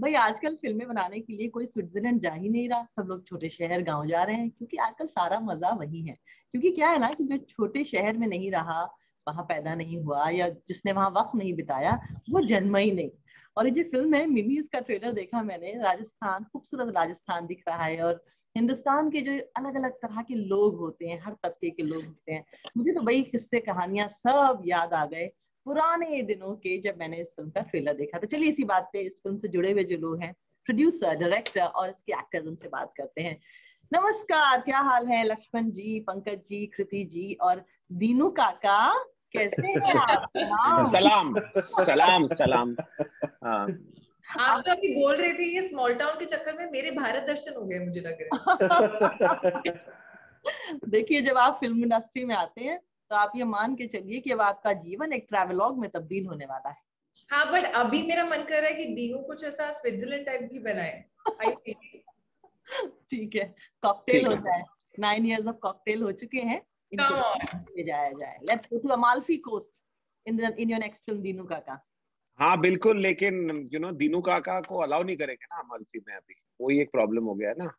भाई आजकल फिल्में बनाने के लिए कोई स्विट्जरलैंड जा ही नहीं रहा, सब लोग छोटे शहर गांव जा रहे हैं, क्योंकि आजकल सारा मजा वही है। क्योंकि क्या है ना कि जो छोटे शहर में नहीं रहा, वहां पैदा नहीं हुआ, या जिसने वहां वक्त नहीं बिताया, वो जन्मा ही नहीं। और ये जो फिल्म है मिमी, उसका ट्रेलर देखा मैंने, राजस्थान, खूबसूरत राजस्थान दिख रहा है, और हिंदुस्तान के जो अलग अलग तरह के लोग होते हैं, हर तबके के लोग होते हैं, मुझे तो वही किस्से कहानियां सब याद आ गए पुराने दिनों के, जब मैंने इस फिल्म का ट्रेलर देखा। तो चलिए इसी बात पे, इस फिल्म से जुड़े हुए जो लोग हैं, प्रोड्यूसर, डायरेक्टर और इसके एक्टर्स, उनसे बात करते हैं। नमस्कार, क्या हाल है लक्ष्मण जी, पंकज जी, कृति जी और दीनू काका, कैसे हैं आप? सलाम सलाम सलाम। हाँ, आप तो अभी बोल रहे थे ये स्मॉल टाउन के चक्कर में मेरे भारत दर्शन हो गए, मुझे लग रहा है। देखिए, जब आप फिल्म इंडस्ट्री में आते हैं तो आप ये मान के चलिए कि अब आपका जीवन एक ट्रैवलॉग में तब्दील होने वाला है। हाँ, बट अभी मेरा मन कर रहा है कि दीनू कुछ ऐसा स्विट्जरलैंड टाइप भी बनाए। ठीक है, कॉकटेल हो जाए। 9 years ऑफ कॉकटेल हो चुके हैं, इनको ले जाया जाए। Let's go to Amalfi coast in your next film Dinu Kaka. हाँ बिल्कुल, लेकिन दीनू काका को अलाउ नहीं करेंगे ना अमाल्फी में, अभी वही एक प्रॉब्लम हो गया है ना।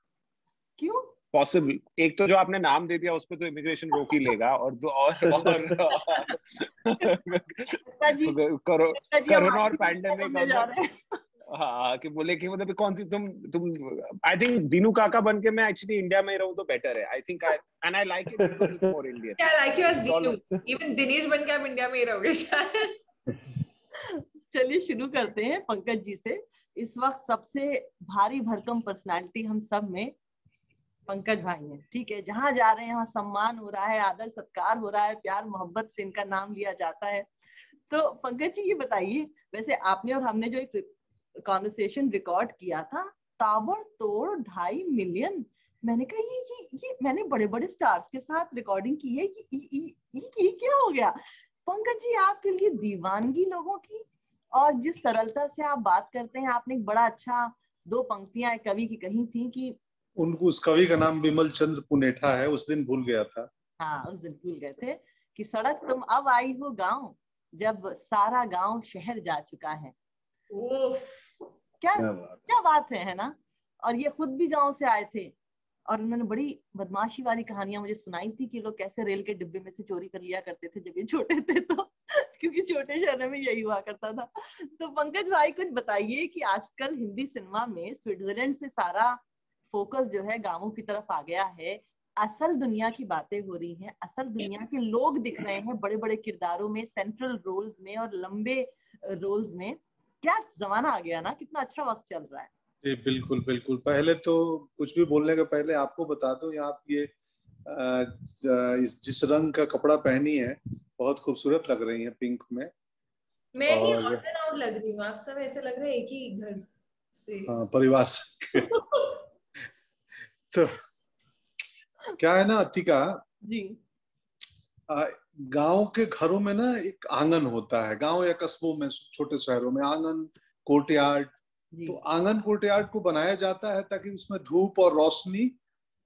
क्यों? पॉसिबल, एक तो जो आपने नाम दे दिया उस पर तो इमिग्रेशन रोक ही लेगा, और दो और कोरोना और पैंडेमिक, हाँ, कि बोले कि मतलब कौन सी तुम आई थिंक दीनू काका बन के मैं एक्चुअली इंडिया में रहूं तो बेटर है। I think I like it because it's more Indian. क्या like you as Dinu, even Dinesh बन के आप इंडिया में ही रहोगे शायद। चलिए शुरू करते हैं पंकज जी से। इस वक्त सबसे भारी भरकम पर्सनालिटी हम सब में पंकज भाई हैं, ठीक है। जहां जा रहे हैं वहां सम्मान हो रहा है, आदर सत्कार हो रहा है, प्यार मोहब्बत से इनका नाम लिया जाता है। तो पंकज जी ये बताइए, वैसे आपने और हमने जो एक कॉन्वर्सेशन रिकॉर्ड किया था, ताबड़तोड़ 2.5 मिलियन, मैंने कहा ये मैंने बड़े बड़े स्टार्स के साथ रिकॉर्डिंग की है, ये क्या हो गया? पंकज जी, आपके लिए दीवानगी लोगों की, और जिस सरलता से आप बात करते हैं, आपने एक बड़ा अच्छा 2 पंक्तियां एक कवि की कही थी कि उनको, उस कवि का नाम विमल चंद्र पुनेठा है, उस दिन भूल गया था। हाँ, उस दिन भूल गए थे कि सड़क तुम अब आई हो गांव, जब सारा गांव शहर जा चुका है। क्या बात है ना? और ये खुद भी गांव से आए थे, और उन्होंने बड़ी बदमाशी वाली कहानियां मुझे सुनाई थी कि लोग कैसे रेल के डिब्बे में से चोरी कर लिया करते थे जब ये छोटे थे, तो क्योंकि छोटे शहर में यही हुआ करता था। तो पंकज भाई कुछ बताइए कि आजकल हिंदी सिनेमा में स्विट्जरलैंड से सारा फोकस जो है गांवों की तरफ आ गया है, असल दुनिया की बातें हो रही हैं, असल दुनिया के लोग दिख रहे हैं बड़े बड़े किरदारों में, सेंट्रल रोल्स में और लंबे रोल्स में। क्या जमाना आ गया ना, कितना अच्छा वक्त चल रहा है। जी बिल्कुल बिल्कुल। पहले तो कुछ भी बोलने का पहले आपको बता दूं, यहाँ आप ये इस जिस रंग का कपड़ा पहनी है बहुत खूबसूरत लग रही है, पिंक में। मैं ही ऑड एंड आउट लग रही हूँ, आप सब ऐसे लग रहे हैं एक ही घर से। हाँ, परिवार से। तो क्या है ना अतिका जी, गांव के घरों में ना एक आंगन होता है, गांव या कस्बों में, छोटे शहरों में आंगन, कोर्टयार्ड। तो आंगन कोर्टयार्ड को बनाया जाता है ताकि उसमें धूप और रोशनी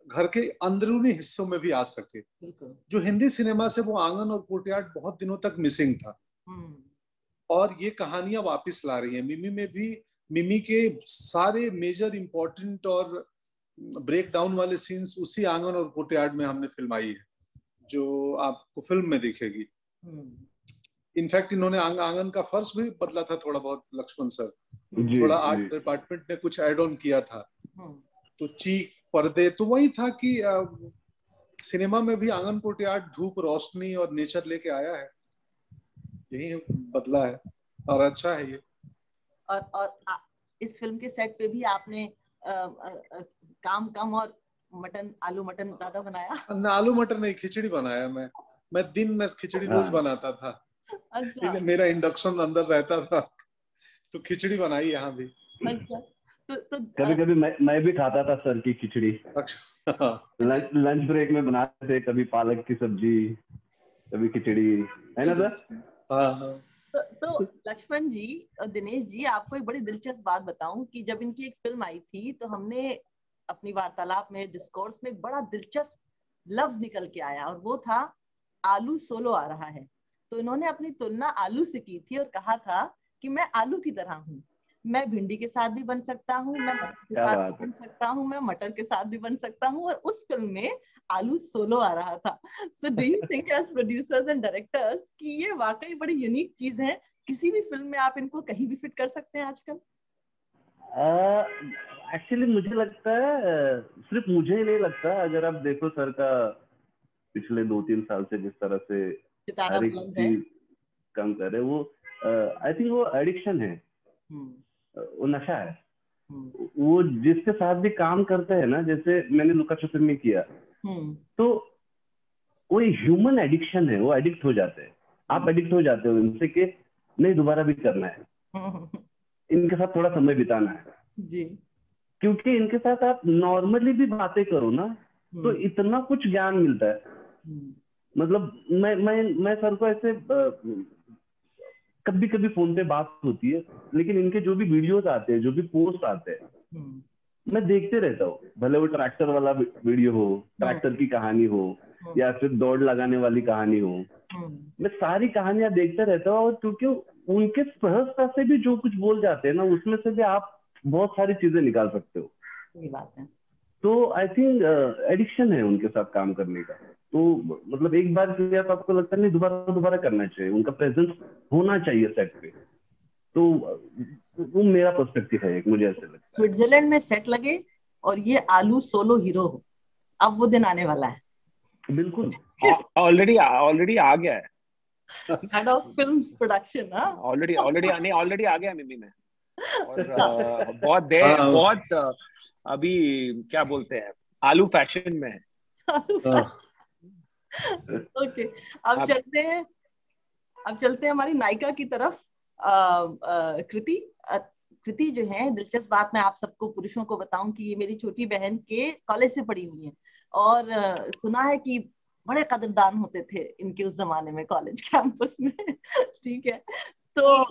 घर के अंदरूनी हिस्सों में भी आ सके। जो हिंदी सिनेमा से वो आंगन और कोर्टयार्ड बहुत दिनों तक मिसिंग था, और ये कहानियां वापस ला रही है। मिमी में भी, मिमी के सारे मेजर इंपॉर्टेंट और ब्रेक डाउन वाले सीन्स उसी आंगन और कोर्टयार्ड में हमने फिल्माई है, जो आपको फिल्म में दिखेगी। इनफैक्ट इन्होंने आंगन का फर्श भी बदला था थोड़ा बहुत, लक्ष्मण सर, थोड़ा आर्ट डिपार्टमेंट ने कुछ एड ऑन किया था। तो चीक, पर्दे, तो वही था कि सिनेमा में भी आंगन कोर्टयार्ड धूप, रोशनी और नेचर लेके आया है, यही बदला है, और अच्छा है ये। और इस फिल्म के सेट पे भी आपने काम कम और मटन, आलू मटन ज्यादा बनाया? ना, आलू मटर नहीं, खिचड़ी बनाया। मैं दिन में खिचड़ी रोज बनाता था। अच्छा। मेरा इंडक्शन अंदर रहता था, तो खिचड़ी बनाई यहाँ भी। अच्छा। तो कभी कभी मैं भी खाता था सर की खिचड़ी। अच्छा। लंच ब्रेक में बनाते थे, कभी पालक की सब्जी, कभी खिचड़ी, है ना सर? हाँ। तो लक्ष्मण जी और दिनेश जी, आपको एक बड़ी दिलचस्प बात बताऊं कि जब इनकी एक फिल्म आई थी तो हमने अपनी वार्तालाप में, डिस्कोर्स में, एक बड़ा दिलचस्प लफ्ज निकल के आया, और वो था आलू सोलो आ रहा है। तो इन्होंने अपनी तुलना आलू से की थी और कहा था कि मैं आलू की तरह हूं। मैं भिंडी के साथ भी बन सकता हूँ, मैं मटर के साथ भी बन सकता हूँ, मैं मटर के साथ भी बन सकता हूँ, और उस फिल्म में आलू सोलो आ रहा था। So do you think as producers and directors कि ये वाकई बड़ी यूनिक चीज है, किसी भी फिल्म में आप इनको कहीं भी फिट कर सकते हैं आजकल? एक्चुअली मुझे लगता है, सिर्फ मुझे ही नहीं लगता, अगर आप देखो सर का पिछले 2-3 साल से जिस तरह से हर एक चीज काम कर रहे, वो आई थिंक वो एडिक्शन है, वो नशा है। वो जिसके साथ भी काम करते हैं ना, जैसे मैंने लुका छुपी में किया, तो वो ह्यूमन एडिक्शन है, वो एडिक्ट हो जाते हैं, आप एडिक्ट हो जाते हो इनसे कि नहीं दोबारा भी करना है, इनके साथ थोड़ा समय बिताना है जी। क्योंकि इनके साथ आप नॉर्मली भी बातें करो ना तो इतना कुछ ज्ञान मिलता है। मतलब मैं सर को ऐसे कभी कभी फोन पे बात होती है, लेकिन इनके जो भी वीडियोस आते हैं, जो भी पोस्ट आते हैं, मैं देखते रहता हूँ, भले वो ट्रैक्टर वाला वीडियो हो, ट्रैक्टर की कहानी हो, या फिर दौड़ लगाने वाली कहानी हो, मैं सारी कहानियां देखते रहता हूँ। और क्योंकि उनके सहजता से भी जो कुछ बोल जाते हैं ना, उसमें से भी आप बहुत सारी चीजें निकाल सकते हो। ये बात है। तो आई थिंक एडिक्शन है उनके साथ काम करने का। तो मतलब एक बार किया तो आपको लगता नहीं दोबारा करना चाहिए, उनका प्रेजेंस होना चाहिए सेट पे। तो वो मेरा पर्सपेक्टिव है, एक मुझे ऐसे लगता है। स्विट्जरलैंड में सेट लगे और ये आलू सोलो हीरो हो, अब वो दिन आने वाला है। बिल्कुल, ऑलरेडी आ गया है। Head of Films Production, हाँ? ऑलरेडी आ गया मिमी में। और बहुत अभी क्या बोलते हैं, आलू फैशन में है। ओके, अब चलते हैं हमारी नायिका की तरफ। कृति जो है, दिलचस्प बात मैं आप सबको पुरुषों को बताऊं कि ये मेरी छोटी बहन के कॉलेज से पढ़ी हुई है, और सुना है कि बड़े कदरदान होते थे इनके उस जमाने में कॉलेज कैंपस में। ठीक है, तो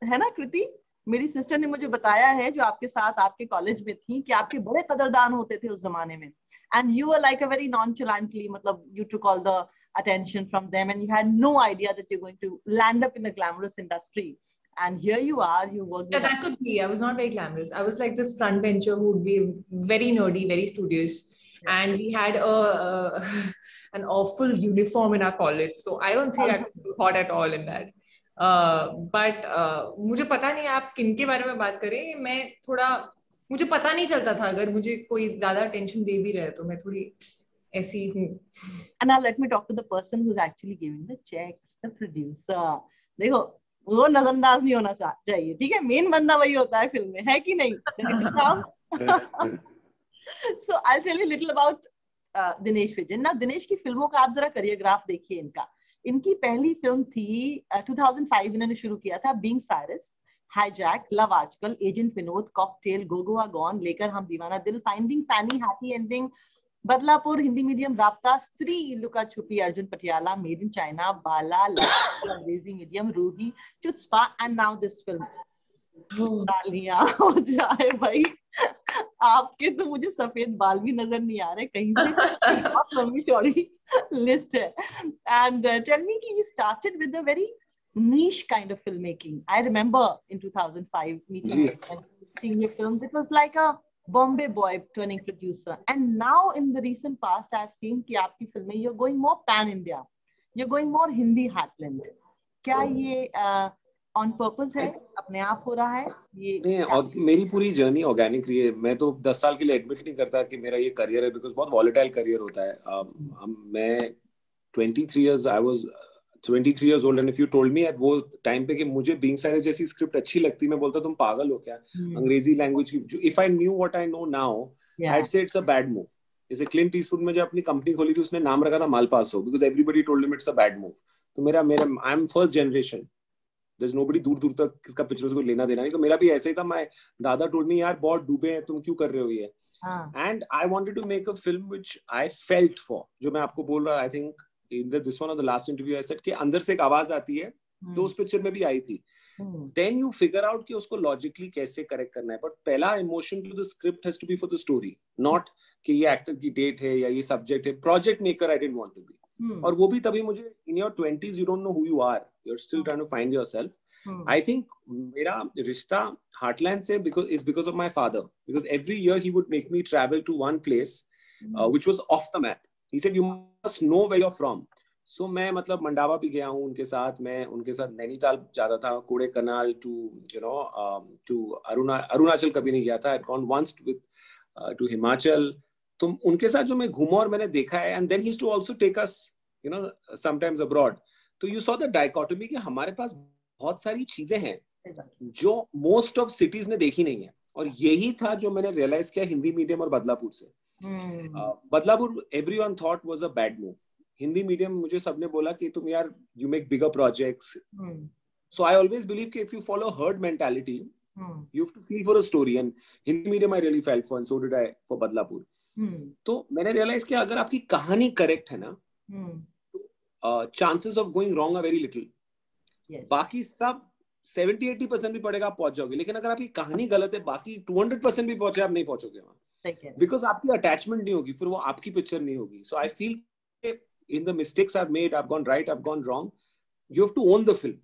है ना कृति, मेरी सिस्टर ने मुझे बताया है, जो आपके साथ आपके कॉलेज में थी, कि आपके बड़े कदरदान होते थे उस जमाने में, and you were like a very nonchalantly, matlab you took all the attention from them and you had no idea that you're going to land up in a glamorous industry, and here you are, you work. Yeah, that could be. I was not very glamorous. I was like this front bencher who would be very nerdy, very studious, and we had an awful uniform in our college, so I don't think I could be hot at all in that. But मुझे पता नहीं आप किनके बारे में बात करें, मैं थोड़ा, मुझे पता नहीं चलता था अगर मुझे कोई ज्यादा अटेंशन दे भी रहे, तो मैं थोड़ी ऐसी हूँ। And now let me talk to the person who's actually giving the checks, the producer. देखो, वो नजरअंदाज नहीं होना चाहिए, ठीक है? मेन बंदा वही होता है फिल्म में, है कि नहीं? So I'll tell you a little about Dinesh vision. ना दिनेश की फिल्मों का आप जरा करियोग्राफ देखिए इनका। इनकी पहली फिल्म थी 2005, इन्होंने शुरू किया था, being Cyrus, hijack, love Aajkal, agent Vinod, cocktail, go Goa gone, Lekar Hum Deewana Dil, finding Fanny, happy ending, Badlapur, Hindi medium, Raabta, Stree, Luka Chuppi, Arjun Patiala, made in China, Bala, Angrezi medium, Roohi, chutzpah, and now this film. तालियां हो जाए भाई, आपके तो मुझे सफेद बाल भी नजर नहीं आ रहे कहीं से, बहुत लंबी चौड़ी लिस्ट है। एंड टेल मी कि you started with a very niche kind of filmmaking. I remember in 2005 meeting you and seeing your films. It was like a Bombay boy turning producer. And now in the recent past, I've seen कि आपकी फिल्में you're going more pan India, you're going more Hindi heartland. क्या ये on purpose है, अपने आप हो रहा है ये? नहीं, और मेरी पूरी जर्नी ऑर्गेनिक रही है। मैं तो 10 साल के लिए एडमिट नहीं करता कि मेरा ये करियर है, बिकॉज बहुत वॉलेटाइल करियर होता है। मैं 23 years, I was 23 years old, and if you told me at वो टाइम पे कि मुझे बीइंग साइरस जैसी स्क्रिप्ट अच्छी लगती, मैं बोलता तुम पागल हो क्या, अंग्रेजी लैंग्वेज की। If I knew what I know now, I'd say it's a bad move. जैसे क्लिंट ईस्टवुड में जब अपनी कंपनी खोली थी, उसने नाम रखा था Malpaso, because everybody told him it's a bad move. तो मेरा I am first generation, there's nobody दूर तक किसका पिक्चर से कोई लेना देना नहीं। तो मेरा भी ऐसे ही था, मैं दादा told me यार बहुत डूबे हैं, तुम क्यों कर रहे हो ये। And I wanted to make a film which I felt for, जो मैं आपको बोल रहा, I think in this one of the last interview I said कि अंदर से एक आवाज आती है, तो उस पिक्चर में भी आई थी। Then you figure out कि उसको logically कैसे करेक्ट करना है, but पहला emotion to the script has to be for the story, not कि ये एक्टर की डेट है या ये सब्जेक्ट है। Project maker I didn't want to be. और वो भी तभी मुझे in your 20s you don't know who you are, you're still trying to find yourself. I think मेरा रिश्ता Heartland से because of my father, because every year he would make me travel to one place which was off the map. He said you must know where you're from. So मैं मतलब मंडावा भी गया हूँ उनके साथ, मैं उनके साथ नैनीताल जाता था, कोड़े कनाल to अरुणाचल कभी नहीं गया था. I'd gone once to Himachal. तो उनके साथ जो मैं घूमा और मैंने देखा है, and then he used to also take us sometimes abroad. तो you saw the dichotomy कि हमारे पास बहुत सारी चीजें हैं जो मोस्ट ऑफ सिटीज ने देखी नहीं है, और यही था जो मैंने रियलाइज किया हिंदी मीडियम और बदलापुर से. Badlapur everyone thought was a bad move. Hindi medium मुझे सबने बोला कि तुम यार you make bigger projects. So I always believe कि if you follow herd mentality you have to feel for a story, and Hindi medium I really felt for, and so did I for Badlapur. तो मैंने realise किया अगर आपकी कहानी correct है ना, chances of going wrong are very little. बाकी सब 70-80% भी पड़ेगा आप पहुंच जाओगे, लेकिन अगर आपकी कहानी गलत है बाकी 200% भी पहुंचे आप नहीं पहुंचोगे वहां, बिकॉज आपकी अटैचमेंट नहीं होगी, फिर वो आपकी पिक्चर नहीं होगी. So I feel in the mistakes I have made, I have gone right, I have gone wrong, you have to own the film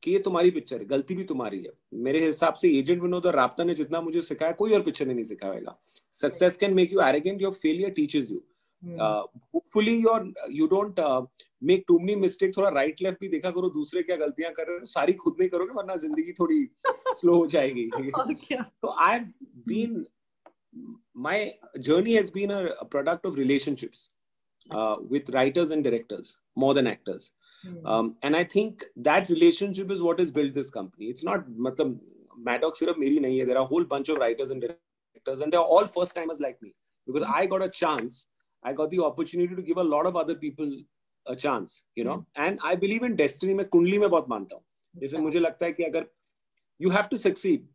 कि ये तुम्हारी पिक्चर है, गलती भी तुम्हारी है. मेरे हिसाब से एजेंट विनोद और राब्ता ने जितना मुझे सिखाया कोई और पिक्चर ने नहीं सिखाएगा. Success can make you arrogant, your failure teaches you. Hopefully you don't make too many mistakes. थोड़ा राइट लेफ्ट भी देखा करो, दूसरे क्या गलतियां कर रहे हो, सारी खुद नहीं करोगे वरना जिंदगी थोड़ी स्लो हो जाएगी. तो I've been, my journey has been a product of relationships with writers and directors more than actors. And I think that relationship is what has built this company. It's not मतलब Maddox सिर्फ मेरी नहीं है. There are a whole bunch of writers and directors, and they're all first timers like me, because I got a chance. I got the opportunity to give a lot of other people a chance, and I believe in destiny. मैं कुंडली में बहुत मानता हूँ. जैसे मुझे लगता है कि अगर you have to succeed,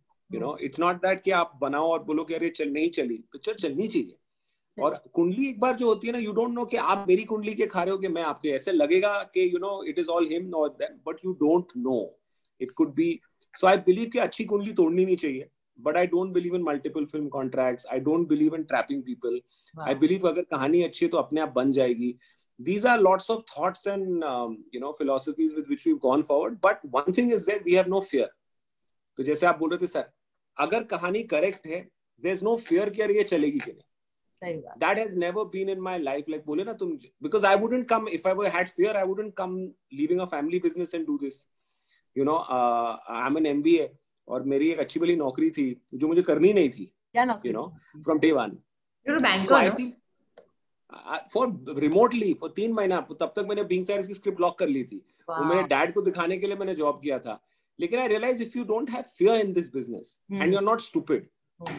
it's not that कि आप बनाओ और बोलो कि अरे नहीं चली, पिक्चर चलनी चाहिए. और कुंडली एक बार जो होती है ना, you don't know कि आप मेरी कुंडली के खा रहे हो कि मैं आपके, ऐसे लगेगा कि it is all him or them, but you don't know. It could be. So I believe कि अच्छी कुंडली तोड़नी नहीं चाहिए. But I don't believe in multiple film contracts. I don't believe in trapping people. Wow. I believe अगर कहानी अच्छी है तो अपने आप बन जाएगी. These are lots of thoughts and philosophies with which we've gone forward. But one thing is that we have no fear. तो जैसे आप बोल रहे थे सर, अगर कहानी correct है, there's no fear कि यार ये चलेगी कि नहीं. That has never been in my life. Like बोले ना तुम, because I wouldn't come if I had fear. I wouldn't come leaving a family business and do this. I'm an MBA. और मेरी एक अच्छी वाली नौकरी थी जो मुझे करनी नहीं थी, from day one. You're a banker, so I feel, for remotely for 3 महीना, तब तक मैंने Being Cyrus की स्क्रिप्ट लॉक कर ली थी. वो मेरे डैड को दिखाने के लिए मैंने जॉब किया था. लेकिन I realized if you don't have fear in this business and you're not stupid,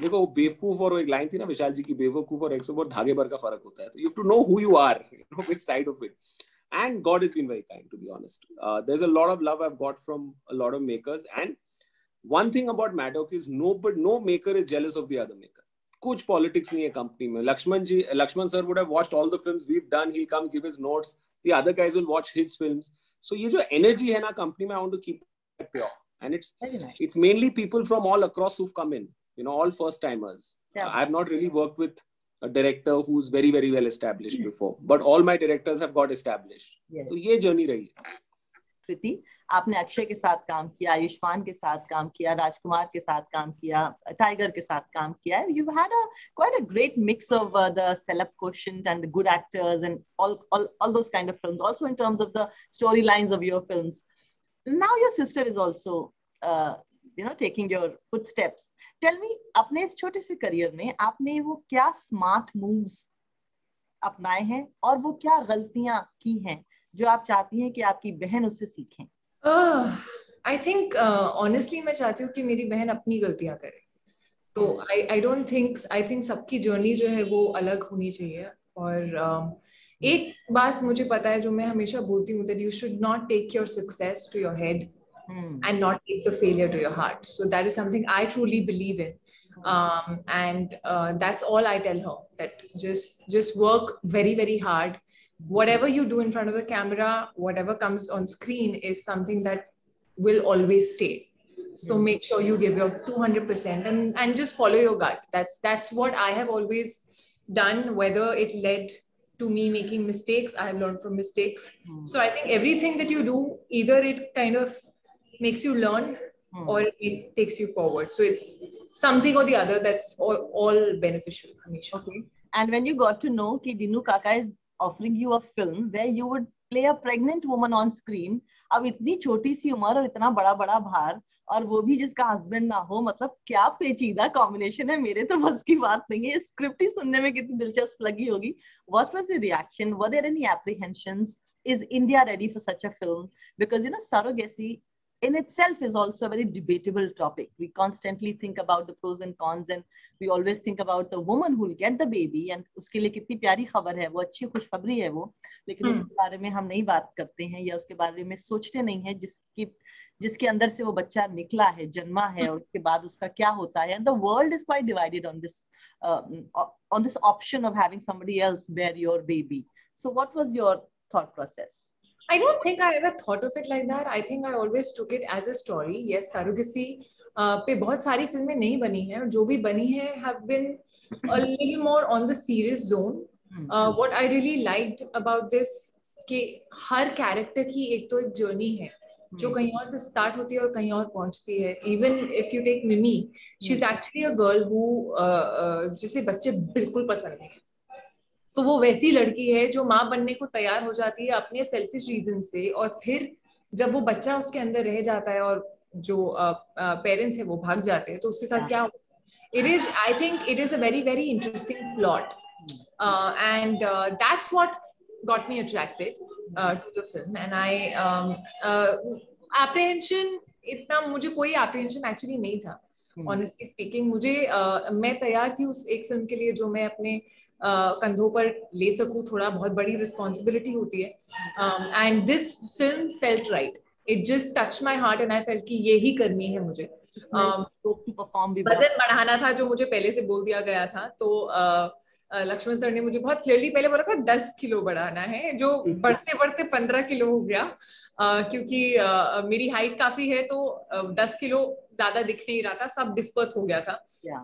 देखो बेवकूफ और एक लाइन थी ना विशाल जी की, बेवकूफ और एक्सपर्ट और धागे भर का फर्क होता है. तो you have to know who you are, which side of it. And God has been very kind, to be honest. There's a lot of love I've got from a lot of makers, and one thing about Maddox is no maker is jealous of the other maker. कुछ politics नहीं है company में. Lakshman sir would have watched all the films we've done. He'll come give his notes. The other guys will watch his films. So ये जो energy है ना company में, I want to keep it pure. And it's mainly people from all across who've come in. All first timers. Yeah. I've not really worked with a director who's very, very well established before. But all my directors have got established. Yes. तो ये journey रही है. कृति, आपने अक्षय के साथ काम किया, आयुष्मान के साथ काम किया, राजकुमार के साथ काम किया, टाइगर के साथ काम किया. You've had quite a great mix of the celeb quotient and the good actors and all those kind of films. Also in terms of the storylines of your films. Now your sister is also taking your footsteps. Tell me, अपने इस छोटे से career में आपने वो क्या smart moves अपनाए हैं और वो क्या गलतियां की हैं जो आप चाहती हैं कि आपकी बहन उससे सीखें? I think honestly मैं चाहती हूँ कि मेरी बहन अपनी गलतियां करे. तो I think सबकी जर्नी जो है वो अलग होनी चाहिए. और एक बात मुझे पता है जो मैं हमेशा बोलती हूँ, that you should not take your success to your head and not take the failure to your heart. So that is something I truly believe in. And that's all I tell her, that just work very, very hard. Whatever you do in front of the camera, whatever comes on screen is something that will always stay. So make sure you give your 200% and just follow your gut. That's what I have always done, whether it led to me making mistakes. I have learned from mistakes. So I think everything that you do, either it kind of makes you learn or it takes you forward. So it's something or the other that's all beneficial, Hamisha. Okay. And when you got to know कि Dinu Kaka is offering you a film where you would play a pregnant woman on screen, अब इतनी छोटी सी उम्र और इतना बड़ा बड़ा भार, और वो भी जिसका हस्बैंड ना हो, मतलब क्या पेचीदा कॉम्बिनेशन है, मेरे तो बस की बात नहीं है। स्क्रिप्ट ही सुनने में कितनी दिलचस्प लगी होगी। What was the reaction? Were there any apprehensions? Is India ready for such a film? Because you know, surrogacy in itself is also a very debatable topic. We constantly think about the pros and cons, and we always think about the woman who will get the baby, and उसके लिए कितनी प्यारी खबर है, वो अच्छी खुशखबरी है वो, लेकिन उसके बारे में हम नहीं बात करते हैं या उसके बारे में सोचते नहीं हैं जिसके अंदर से वो बच्चा निकला है, जन्मा है, और उसके बाद उसका क्या होता है. And the world is quite divided on this option of having somebody else bear your baby. So what was your thought process? I don't think I ever thought of it like that. I think I always took it as a story. Yes, surrogacy पे बहुत सारी फिल्में नहीं बनी हैं, और जो भी बनी हैं have been a little more on the serious zone. What I really liked about this कि हर character की एक तो एक journey है जो कहीं और से start होती है और कहीं और पहुंचती है. Even if you take Mimi, she's actually a girl who जिसे बच्चे बिल्कुल पसंद नहीं है, तो वो वैसी लड़की है जो माँ बनने को तैयार हो जाती है अपने सेल्फिश रीजन से, और फिर जब वो बच्चा उसके अंदर रह जाता है और जो पेरेंट्स है वो भाग जाते हैं, तो उसके साथ क्या होता है. I think it is a very very interesting plot, and that's what got me attracted to the film. And apprehension, इतना मुझे कोई apprehension actually नहीं था. Honestly speaking, मैं तैयार थी उस एक फिल्म के लिए जो मैं अपने कंधों पर ले सकूं. थोड़ा बहुत बड़ी रिस्पॉन्सिबिलिटी होती है, and this film felt right. It just touch my heart and I felt कि यही करनी है मुझे. वजन बढ़ाना था जो मुझे पहले से बोल दिया गया था, तो लक्ष्मण सर ने मुझे बहुत क्लियरली पहले बोला था 10 किलो बढ़ाना है, जो बढ़ते बढ़ते 15 किलो हो गया. क्योंकि मेरी हाइट काफी है, तो 10 किलो ज्यादा दिख नहीं रहा था, सब डिस्पर्स हो गया था.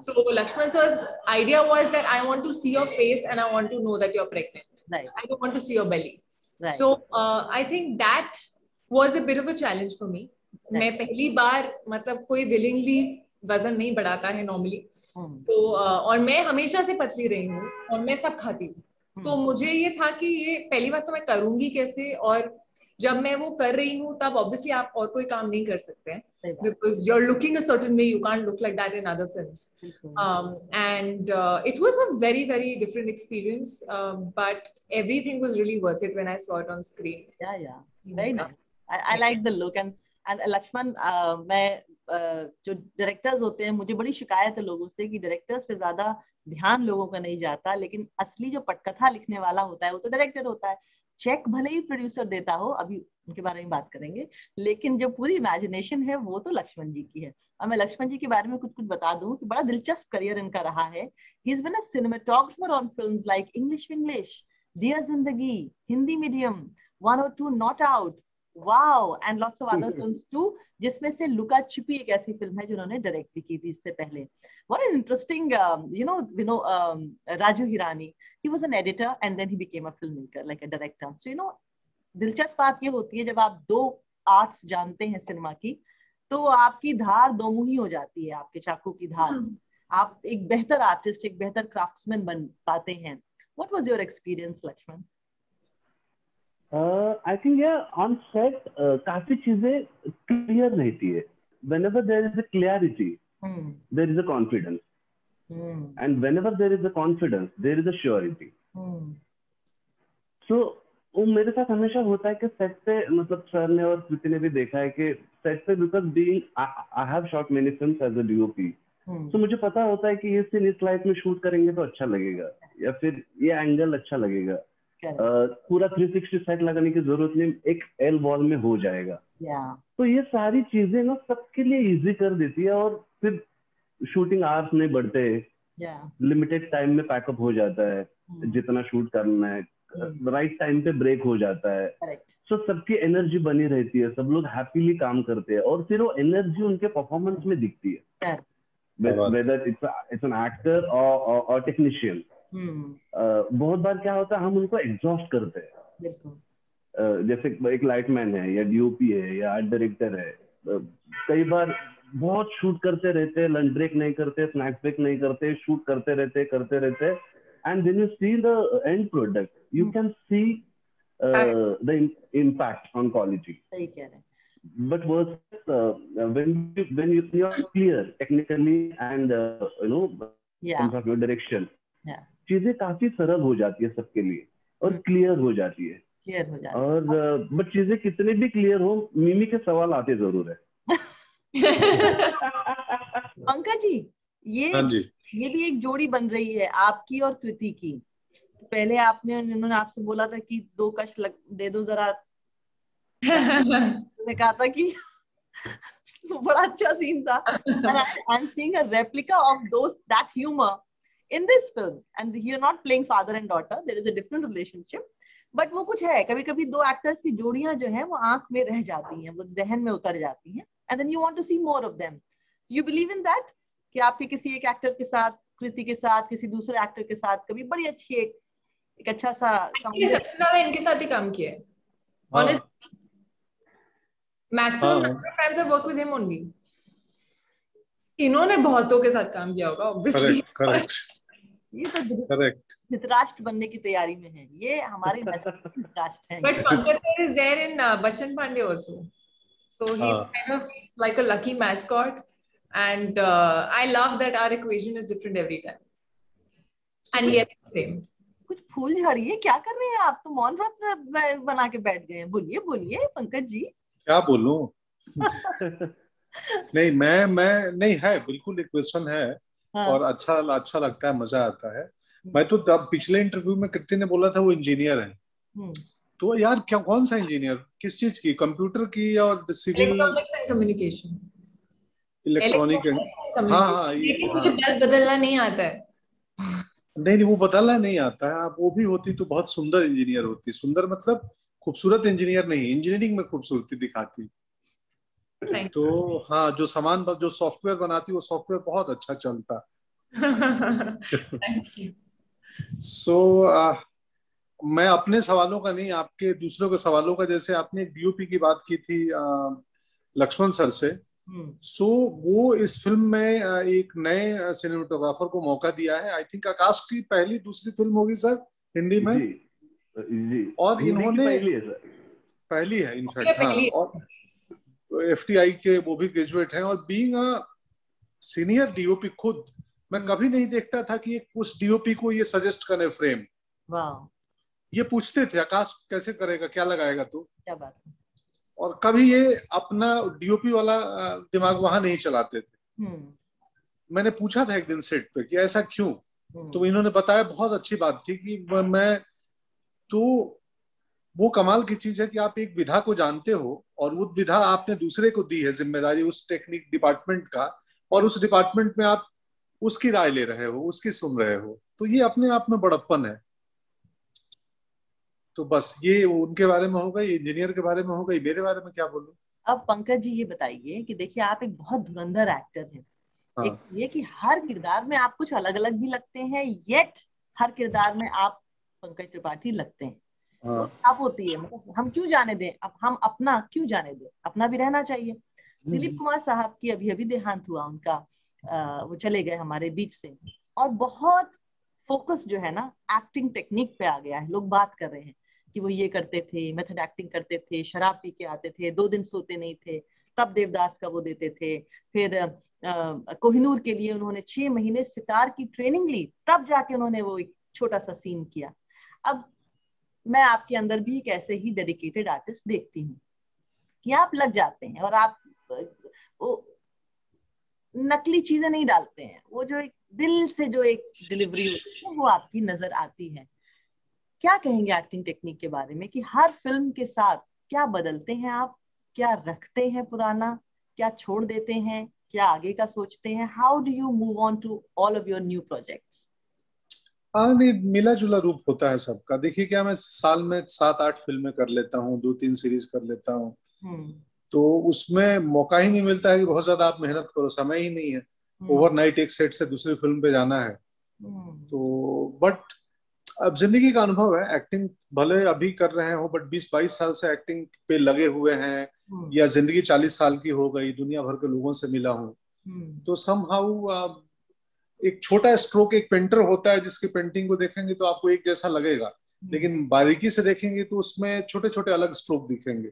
So Lakshman sir's idea was that I want to see your face and I want to know that you're pregnant. Right. I don't want to see your belly. Right. So I think that was a bit of a challenge for me. Right. मैं पहली बार मतलब कोई willingly वजन नहीं बढ़ाता है normally, तो और मैं हमेशा से पतली रही हूँ और मैं सब खाती हूँ, तो मुझे ये था कि ये पहली बार तो मैं करूंगी कैसे, और जब मैं वो कर रही हूँ तब ऑब्वियसली आप और कोई काम नहीं कर सकते हैं, because you're looking a certain way, you can't look like that in other films. And it was a very very different experience, but everything was really worth it when I saw it on screen. Yeah, very nice. I like the look. And Lakshman, मैं जो directors होते हैं, मुझे बड़ी शिकायत है लोगों से कि डायरेक्टर्स पे ज्यादा ध्यान लोगों का नहीं जाता, लेकिन असली जो पटकथा लिखने वाला होता है वो तो डायरेक्टर होता है. चेक भले ही प्रोड्यूसर देता हो, अभी उनके बारे में बात करेंगे, लेकिन जो पूरी इमेजिनेशन है वो तो लक्ष्मण जी की है. और मैं लक्ष्मण जी के बारे में कुछ बता दूं कि बड़ा दिलचस्प करियर इनका रहा है. He has been a cinematographer on films like English, dear Zindagi, Hindi medium, 1 or 2 not out, wow, and lots of other films too, जिसमें से लुका छिपी एक ऐसी फिल्म है जिन्होंने डायरेक्ट भी की थी इससे पहले. What an interesting, Raju Hirani, he was an editor and then he became a filmmaker, like a director. So दिलचस्प बात ये होती है जब आप दो आर्ट्स जानते हैं सिनेमा की, तो आपकी धार दो मुही हो जाती है, आपके चाकू की धार. आप एक बेहतर आर्टिस्ट, एक बेहतर क्राफ्ट्समैन बन पाते हैं. What was your experience, Lakshman? I think on set काफी चीजें क्लियर रहती है. Whenever there is a clarity, there is a confidence. And whenever there is a confidence, there is a surety. So वो मेरे साथ हमेशा होता है कि सेट पे, मतलब सर ने और कृति ने भी देखा है कि सेट पे, because being I have shot many films as a DOP, so मुझे पता होता है कि ये सीन इस लाइट में शूट करेंगे तो अच्छा लगेगा, या फिर ये एंगल अच्छा लगेगा. पूरा 360 सेट लगाने की जरूरत नहीं, एक एल वॉल में हो जाएगा. तो ये सारी चीजें ना सबके लिए इजी कर देती है, और फिर शूटिंग आवर्स नहीं बढ़ते, लिमिटेड टाइम में पैकअप हो जाता है, जितना शूट करना है, राइट टाइम पे ब्रेक हो जाता है. सो सबकी एनर्जी बनी रहती है, सब लोग हैप्पीली काम करते हैं, और फिर वो एनर्जी उनके परफॉर्मेंस में दिखती है, whether it's an actor or technician. बहुत बार क्या होता है, हम उनको एग्जॉस्ट करते हैं। जैसे एक लाइटमैन है या डीओपी है या आर्ट डायरेक्टर है, कई बार बहुत शूट करते रहते, लंच ब्रेक नहीं करते, स्नैक्स ब्रेक नहीं करते, शूट करते रहते, and when you see the end product you can see the impact on quality. सही कह रहे हैं। But when you are clear technically and in terms of your direction, चीजें काफी सरल हो जाती है सबके लिए और क्लियर हो जाती है। और बट चीजें कितने भी क्लियर हो, मिमी के सवाल आते जरूर है। पंकज जी, ये भी एक जोड़ी बन रही है आपकी और कृति की। पहले उन्होंने आपसे बोला था कि 2 कश दे दो जरा, ने कहा था कि बड़ा अच्छा सीन था। I am seeing a replica of that humour in this film, and you're not playing father and daughter, there is a different relationship, but वो कुछ है, कभी कभी 2 एक्टर्स की जोड़ियां जो है वो आंख में रह जाती हैं, वो जहन में उतर जाती हैं, and then you want to see more of them. You believe in that कि आपके किसी एक एक्टर के साथ, कृति के साथ, किसी दूसरे एक्टर के साथ कभी बड़ी अच्छी एक अच्छा सा सबसे ज्यादा इनके साथ ही काम किया है honestly, maximum number of times I work with him only. इन्होंने बहुतों के साथ काम किया होगा obviously. करेक्ट। ये तो धृतराष्ट्र बनने की तैयारी में है, ये हमारे धृतराष्ट्र हैं। But Pankaj is there in Bachchan Pandey also, so he's kind of like a lucky mascot, and I love that our equation is different every time, and yet same. कुछ फूल झाड़िए, क्या कर रहे हैं आप? तो मौन व्रत बना के बैठ गए हैं। बोलिए पंकज जी। क्या बोलूं? नहीं, मैं नहीं है, बिल्कुल एक क्वेश्चन है। हाँ। और अच्छा लगता है, मजा आता है। मैं तो तब पिछले इंटरव्यू में कृति ने बोला था वो इंजीनियर है, तो यार क्या, कौन सा इंजीनियर, किस चीज की, कंप्यूटर की और civil, electronics and communication, electronic. हाँ, लेकिन मुझे बदलना नहीं आता है। नहीं, वो बदलना नहीं आता है। आप वो भी होती तो बहुत सुंदर इंजीनियर होती। सुंदर मतलब खूबसूरत इंजीनियर नहीं, इंजीनियरिंग में खूबसूरती दिखाती। तो हाँ, जो सॉफ्टवेयर बनाती वो सॉफ्टवेयर बहुत अच्छा चलता। मैं अपने सवालों का नहीं, आपके दूसरों के सवालों का, जैसे आपने डीओपी की बात की थी लक्ष्मण सर से, वो इस फिल्म में एक नए सिनेमेटोग्राफर को मौका दिया है। आई थिंक आकाश की पहली दूसरी फिल्म होगी सर हिंदी में। जी। और इन्होंने पहली है इनफैक्ट। हाँ, और FTI के वो भी ग्रेजुएट हैं, और बीइंग अ सीनियर डीओपी खुद, मैं कभी नहीं देखता था कि उस डीओपी को ये सजेस्ट करे फ्रेम। ये पूछते थे आकाश कैसे करेगा, क्या लगाएगा, तो क्या बात है। और कभी ये अपना डीओपी वाला दिमाग वहां नहीं चलाते थे। मैंने पूछा था एक दिन सेट पे कि ऐसा क्यों, तो इन्होंने बताया, बहुत अच्छी बात थी कि मैं तो वो कमाल की चीज है कि आप एक विधा को जानते हो और वो विधा आपने दूसरे को दी है जिम्मेदारी उस टेक्निक डिपार्टमेंट का, और उस डिपार्टमेंट में आप उसकी राय ले रहे हो, उसकी सुन रहे हो, तो ये अपने आप में बड़प्पन है। तो बस ये उनके बारे में होगा, ये इंजीनियर के बारे में होगा, मेरे बारे में क्या बोलूं। अब पंकज जी ये बताइए कि देखिए आप एक बहुत धुरंधर एक्टर हैं। हाँ। एक ये कि हर किरदार में आप कुछ अलग अलग भी लगते हैं, येट हर किरदार में आप पंकज त्रिपाठी लगते हैं। हाँ। तो आप होती है, मतलब हम क्यों जाने दें, अब हम अपना क्यों जाने दें, अपना भी रहना चाहिए। दिलीप कुमार साहब की अभी देहांत हुआ उनका, वो चले गए हमारे बीच से, और बहुत फोकस जो है ना एक्टिंग टेक्निक पे आ गया है। लोग बात कर रहे हैं कि वो ये करते थे, मेथड एक्टिंग करते थे, शराब पी के आते थे, 2 दिन सोते नहीं थे, तब देवदास का वो देते थे। फिर कोहिनूर के लिए उन्होंने 6 महीने सितार की ट्रेनिंग ली, तब जाके उन्होंने वो एक छोटा सा सीन किया। अब मैं आपके अंदर भी एक ऐसे ही डेडिकेटेड आर्टिस्ट देखती हूँ कि आप लग जाते हैं और आप वो नकली चीजें नहीं डालते हैं, वो जो एक दिल से जो एक डिलीवरी होती है वो आपकी नजर आती है। क्या कहेंगे एक्टिंग टेक्निक के बारे में कि हर फिल्म के साथ क्या बदलते हैं आप, क्या रखते हैं पुराना, क्या छोड़ देते हैं, क्या आगे का सोचते हैं? How do you move on to all of your new projects? नहीं, मिला जुला रूप होता है सबका। देखिए क्या, मैं साल में 7-8 फिल्में कर लेता हूँ, 2-3 सीरीज कर लेता हूँ, तो उसमें मौका ही नहीं मिलता है कि बहुत ज्यादा आप मेहनत करो, समय ही नहीं है। ओवरनाइट एक सेट से दूसरी फिल्म पे जाना है, तो बट अब जिंदगी का अनुभव है, एक्टिंग भले अभी कर रहे हो बट 20-22 साल से एक्टिंग पे लगे हुए हैं, या जिंदगी 40 साल की हो गई, दुनिया भर के लोगों से मिला हूँ, तो समहाउ एक छोटा स्ट्रोक, एक पेंटर होता है जिसकी पेंटिंग को देखेंगे तो आपको एक जैसा लगेगा, लेकिन बारीकी से देखेंगे तो उसमें छोटे छोटे अलग स्ट्रोक दिखेंगे।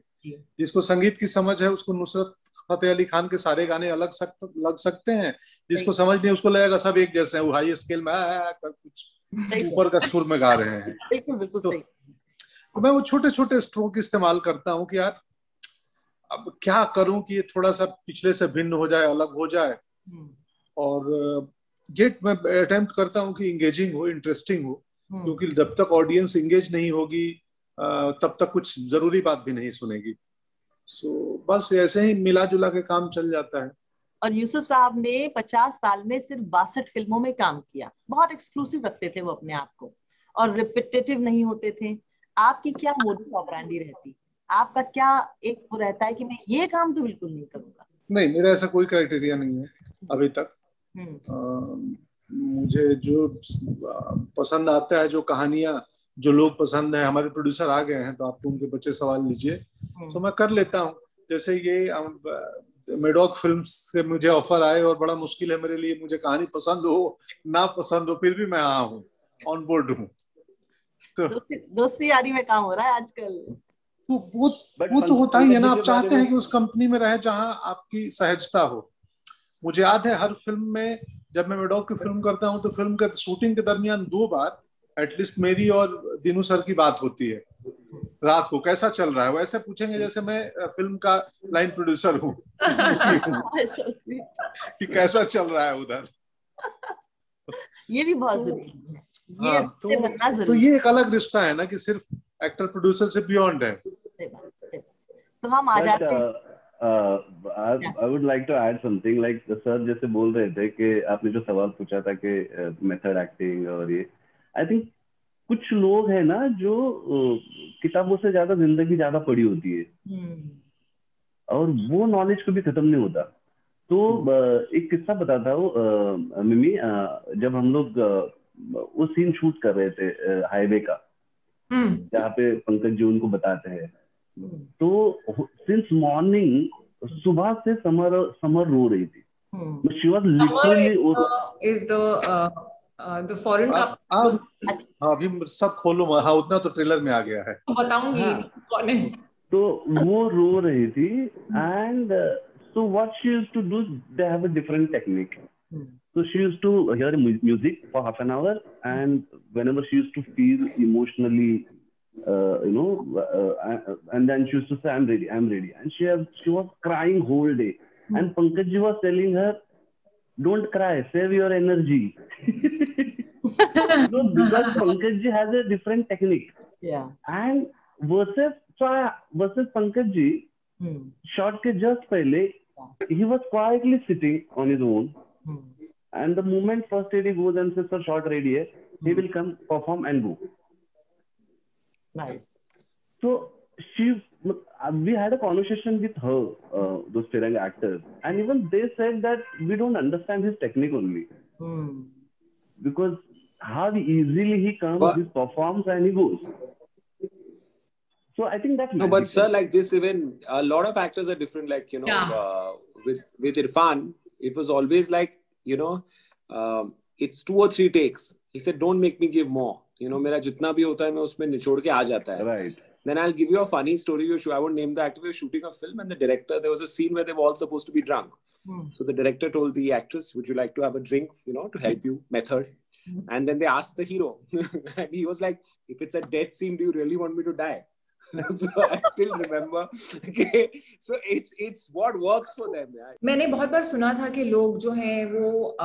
जिसको संगीत की समझ है उसको नुसरत फतेह अली खान के सारे गाने अलग लग सकते हैं, जिसको समझ नहीं उसको लगेगा सब एक जैसे हैं, वो हाई स्केल में कुछ ऊपर का सुर में गा रहे हैं। बिल्कुल सही। तो मैं वो छोटे छोटे स्ट्रोक इस्तेमाल करता हूँ कि यार अब क्या करूं कि ये थोड़ा सा पिछले से भिन्न हो जाए, अलग हो जाए, और मैं अटेम्प्ट करता हूँ कि इंगेजिंग हो, इंटरेस्टिंग हो, क्योंकि जब तक ऑडियंस इंगेज नहीं होगी तब तक कुछ जरूरी बात भी नहीं सुनेगी। सो बस ऐसे ही मिला जुला के काम चल जाता है। और यूसुफ साहब ने 50 साल में सिर्फ 62 फिल्मों में काम किया, बहुत एक्सक्लूसिव रखते थे वो अपने आप को, और रिपीटेटिव नहीं होते थे। आपकी क्या मोडस ऑपरेंडी रहती, आपका क्या एक वो रहता है कि मैं ये काम तो बिल्कुल नहीं करूंगा? नहीं, मेरा ऐसा कोई क्राइटेरिया नहीं है अभी तक। मुझे जो पसंद आता है, जो कहानियां, जो लोग पसंद है, हमारे प्रोड्यूसर आ गए हैं तो आप उनके बच्चे सवाल लीजिए, तो मैं कर लेता हूँ। जैसे ये मेडॉक फिल्म से मुझे ऑफर आए और बड़ा मुश्किल है मेरे लिए, मुझे कहानी पसंद हो ना पसंद हो, फिर भी मैं आया हूँ, ऑन बोर्ड हूँ। तो दोस्ती यारी में काम हो रहा है आजकल। वो तो होता ही है ना, आप चाहते हैं कि उस कंपनी में रहे जहां आपकी सहजता हो। मुझे याद है हर फिल्म में जब मैं मेडॉक की फिल्म करता हूं तो फिल्म के शूटिंग के दरमियान 2 बार एटलीस्ट मेरी और दीनू सर की बात होती है। रात को कैसा चल रहा है, वैसे पूछेंगे जैसे मैं फिल्म का लाइन प्रोड्यूसर हूँ कि कैसा चल रहा है उधर। ये भी बहुत जरूरी है। तो ये एक अलग रिश्ता है ना कि सिर्फ एक्टर प्रोड्यूसर से बियॉन्ड है। तो हम आ जाते हैं। I would like to add something, like sir जैसे बोल रहे थे कि आपने जो सवाल पूछा था कि मेथड एक्टिंग और ये, आई थिंक कुछ लोग हैं ना जो किताबों से ज्यादा जिंदगी ज्यादा पड़ी होती है और वो नॉलेज कभी खत्म नहीं होता। तो एक किस्सा बताता हूँ मिमी, जब हम लोग वो सीन शूट कर रहे थे हाईवे का, जहाँ पे पंकज जी उनको बताते हैं, तो सिंस मॉर्निंग सुबह से समर रो रही थी। She was literally is the foreign अभी सब खोलो, हाँ उतना तो ट्रेलर में आ गया है, बताऊंगी कौन है। तो वो रो रही थी, and so what she used to do, they have a different technique. So she used to hear music for half an hour, and whenever she used to feel emotionally and then she used to say, I'm ready, and she was crying whole day, and Pankaj ji was telling her, don't cry, save your energy. So because Pankaj ji has a different technique, and versus Pankaj ji, shot ke just pehle, he was quietly sitting on his own, and the moment first AD goes and says, sir, shot ready hai, he will come, perform and go. Nice. So we had a conversation with her, those Tiranga actors, and even they said that we don't understand his technique only. Because how easily he comes, he performs and he goes. So I think that's no, but sir, like this, even a lot of actors are different. Like with Irfan, it was always like it's 2 or 3 takes. He said, "Don't make me give more. मेरा जितना भी होता है मैं उसमें निचोड़ के आ जाता है." Right. Then I'll give you a funny story. I won't name the actor. We were shooting a film, and the director, there was a scene where they were all supposed to be drunk. So the director told the actress, "Would you like to have a drink, to help you?" Method. And then they asked the hero, and he was like, "If it's a death scene, do you really want me to die?" So I still remember. Okay, so it's what works for them. Yeah. मैंने बहुत बार सुना था कि लोग जो हैं वो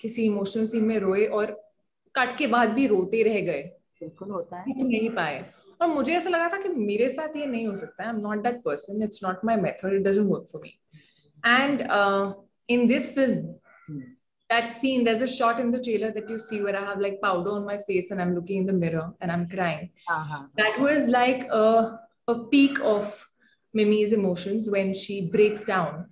किसी इमोशनल सीन में रोए और कट के बाद भी रोते रह गए। बिल्कुल होता है, नहीं पाए। और मुझे ऐसा लगा था कि मेरे साथ ये नहीं हो सकता है। I'm not that person. It's not my method. It doesn't work for me. And in this film, that scene, there's a shot in the trailer that you see where I have like powder on my face and I'm looking in the mirror and I'm crying. That was like a peak of Mimi's emotions when she breaks down.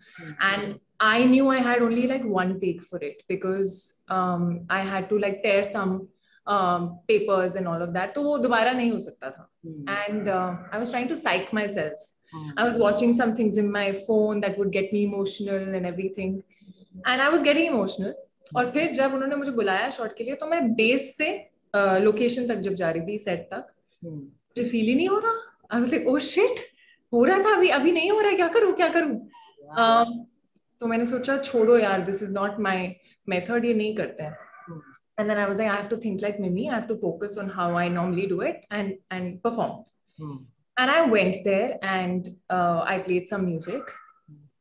And I knew I had only like one take for it because I had to like tear some papers and all of that. तो वो दोबारा नहीं हो सकता था. And I was trying to psych myself. I was watching some things in my phone that would get me emotional and everything. And I was getting emotional. और फिर जब उन्होंने मुझे बुलाया शॉट के लिए तो मैं बेस से लोकेशन तक जब जा रही थी, सेट तक, मुझे फील ही नहीं हो रहा. I was like, oh shit, हो रहा था, अभी नहीं हो रहा है, क्या करूं. तो मैंने सोचा छोड़ो यार, this is not my method, ये नहीं करते हैं. And then I was like, I have to think like Mimi, I have to focus on how I normally do it and perform. And I went there and I played some music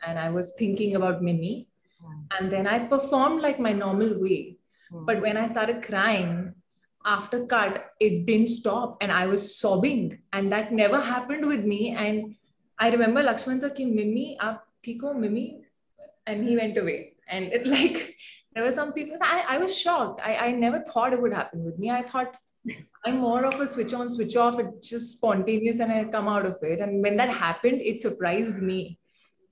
and I was thinking about Mimi. And then I performed like my normal way. But when I started crying, after cut, it didn't stop and I was sobbing. And that never happened with me. And I remember Lakshman sir ki, Mimi, aap theek ho, Mimi? And he went away. And it like, there were some people, I was shocked. I never thought it would happen with me. I thought I'm more of a switch on, switch off. It's just spontaneous and I come out of it. And when that happened, it surprised me.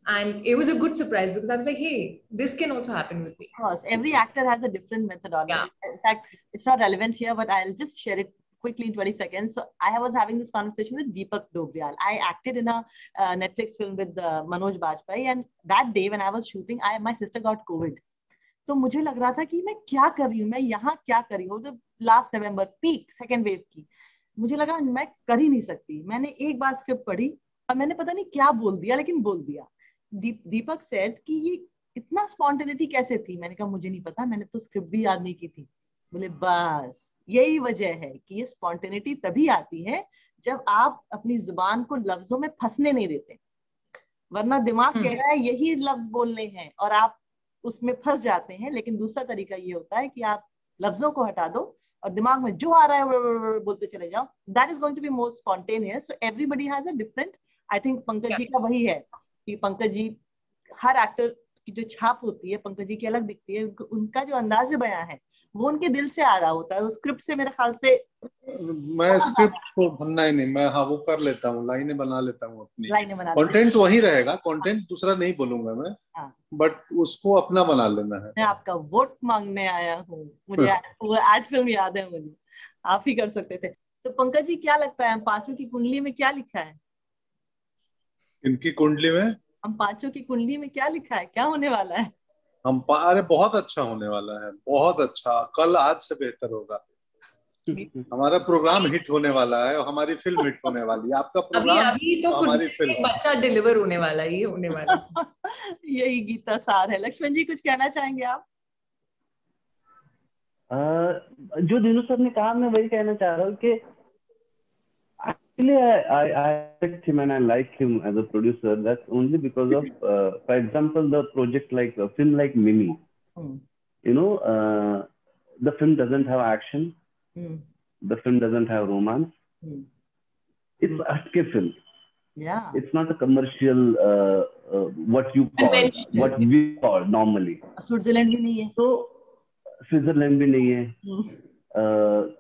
And it was a good surprise because I was like, hey, this can also happen with me. Of course, every actor has a different methodology. Yeah. In fact, it's not relevant here, but I'll just share it quickly in 20 seconds. So I was having this conversation with Deepak Dobriyal. I acted in a Netflix film with Manoj Bajpayee. And that day when I was shooting, my sister got COVID. तो मुझे लग रहा था कि मैं क्या कर रही हूँ, मैं यहाँ क्या कर रही हूँ. तो लास्ट नवंबर पीक सेकेंड वेव की, मुझे लगा मैं कर ही नहीं सकती. मैंने एक बार स्क्रिप्ट पढ़ी और मैंने पता नहीं क्या बोल दिया, लेकिन बोल दिया. दीपक सेड कि ये इतना स्पॉन्टेनिटी कैसे थी. मैंने कहा मुझे नहीं पता, मैंने तो स्क्रिप्ट भी याद नहीं की थी. बोले बस यही वजह है कि ये स्पॉन्टेनिटी तभी आती है जब आप अपनी जुबान को लफ्जों में फंसने नहीं देते. वरना दिमाग कह रहा है यही लफ्ज बोलने हैं और आप उसमें फंस जाते हैं. लेकिन दूसरा तरीका ये होता है कि आप लफ्जों को हटा दो और दिमाग में जो आ रहा है बोलते चले जाओ. That is going to be more spontaneous. So everybody has a different. I think Pankaj ji का वही है कि पंकज जी, हर एक्टर की जो छाप होती है पंकज जी की अलग दिखती है. उनका जो अंदाज बयां है वो उनके दिल से आ रहा होता है. वो स्क्रिप्ट से मेरे ख्याल से, मैं स्क्रिप्ट को बनना ही नहीं, मैं वो कर लेता हूँ, लाइनें बना लेता हूँ अपनी. कंटेंट वही रहेगा, कंटेंट दूसरा नहीं बोलूंगा मैं, बट उसको अपना बना लेना है. मैं आपका वोट मांगने आया हूँ. मुझे वो एड फिल्म याद है, मुझे आप ही कर सकते थे. तो पंकज जी क्या लगता है, हम पांचों की कुंडली में क्या लिखा है? इनकी कुंडली में, हम पांचों की कुंडली में क्या लिखा है, क्या होने वाला है? अरे बहुत अच्छा होने वाला है, बहुत अच्छा. कल आज से बेहतर होगा. हमारा प्रोग्राम हिट होने वाला है और हमारी फिल्म हिट होने वाली है. आपका प्रोग्राम अभी तो हमारी फिल्म बच्चा डिलीवर होने वाला है, ये होने वाला यही गीता सार है. लक्ष्मण जी कुछ कहना चाहेंगे आप? जो दिनू सर ने कहा मैं वही कहना चाह रहा हूँ कि actually I like him and I like him as a producer. That's only because of for example the project like a film like Mimi. You know, the film doesn't have action. The film doesn't have romance. It's a hatke film. Yeah. It's not a commercial what you call, what we call normally. Switzerland भी नहीं है. तो Switzerland भी नहीं है.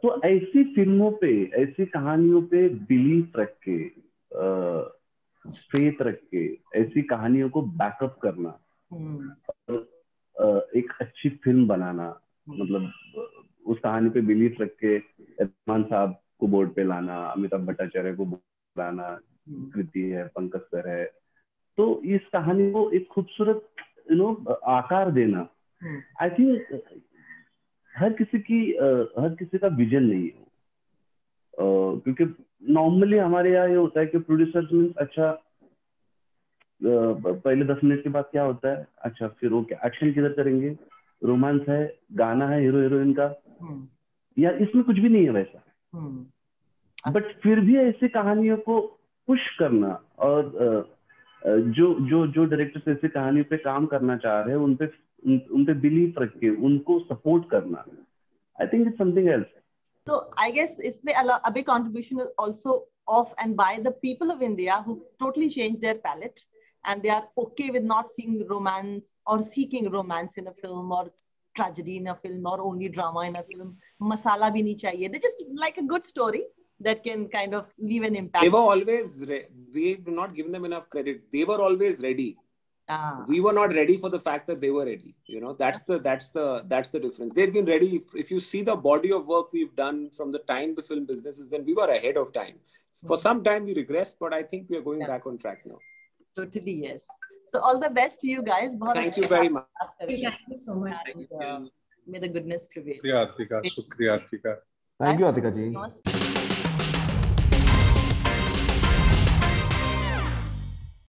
तो ऐसी फिल्मों पे, ऐसी कहानियों पे बिलीफ रख के, फेथ रख के, ऐसी कहानियों को बैकअप करना, एक अच्छी फिल्म बनाना, मतलब उस कहानी पे बिलीफ रख के रहमान साहब को बोर्ड पे लाना, अमिताभ भट्टाचार्य को बोर्ड पे लाना, कृति है, पंकज सर है, तो इस कहानी को एक खूबसूरत आकार देना. आई थिंक हर किसी का विजन नहीं है, क्योंकि नॉर्मली हमारे यहाँ ये होता है कि प्रोड्यूसर्स मीन्स अच्छा पहले 10 मिनट के बाद क्या होता है, अच्छा फिर वो क्या एक्शन किधर करेंगे, रोमांस है, गाना है हीरो हीरोइन का, या इसमें कुछ भी नहीं है वैसा. बट फिर भी ऐसी कहानियों को पुश करना और जो डायरेक्टर्स ऐसी कहानियों पे काम करना चाह रहे हैं उन पे बिलीफ रख के उनको सपोर्ट करना, I think it's something else. So I guess इसमें a big contribution is also of and by the people of India who totally changed their palette and they are okay with not seeing romance or seeking romance in a film or tragedy in a film or only drama in a film. Masala भी नहीं चाहिए. They just like a good story that can kind of leave an impact. They were always, we've not given them enough credit. They were always ready. We were not ready for the fact that they were ready. You know, that's the difference. They've been ready. If you see the body of work we've done from the time the film business is, then we were ahead of time. For some time we regressed, but I think we are going back on track now. Totally, yes. So all the best to you guys. Thank you very much. Thank you so much. May the goodness prevail. Shukriya Atika. Thank you Atika ji.